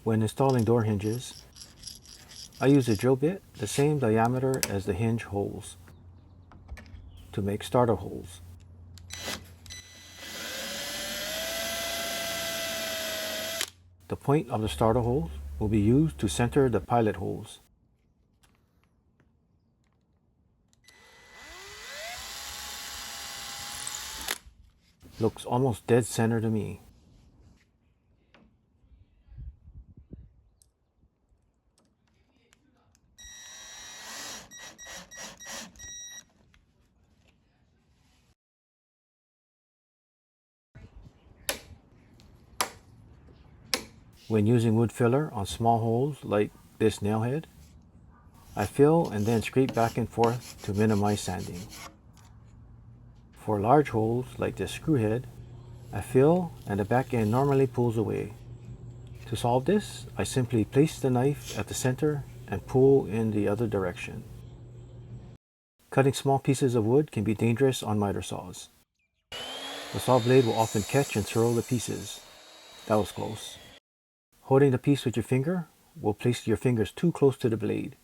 When installing door hinges, I use a drill bit the same diameter as the hinge holes to make starter holes. The point of the starter holes will be used to center the pilot holes. Looks almost dead center to me. When using wood filler on small holes like this nail head, I fill and then scrape back and forth to minimize sanding. For large holes like this screw head, I fill and the back end normally pulls away. To solve this, I simply place the knife at the center and pull in the other direction. Cutting small pieces of wood can be dangerous on miter saws. The saw blade will often catch and swirl the pieces. That was close. Holding the piece with your finger will place your fingers too close to the blade.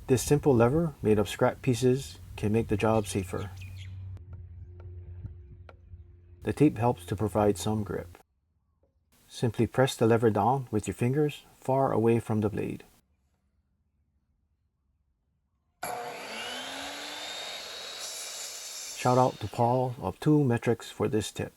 This simple lever made of scrap pieces can make the job safer. The tape helps to provide some grip. Simply press the lever down with your fingers far away from the blade. Shout out to Paul of 2 Metrics for this tip.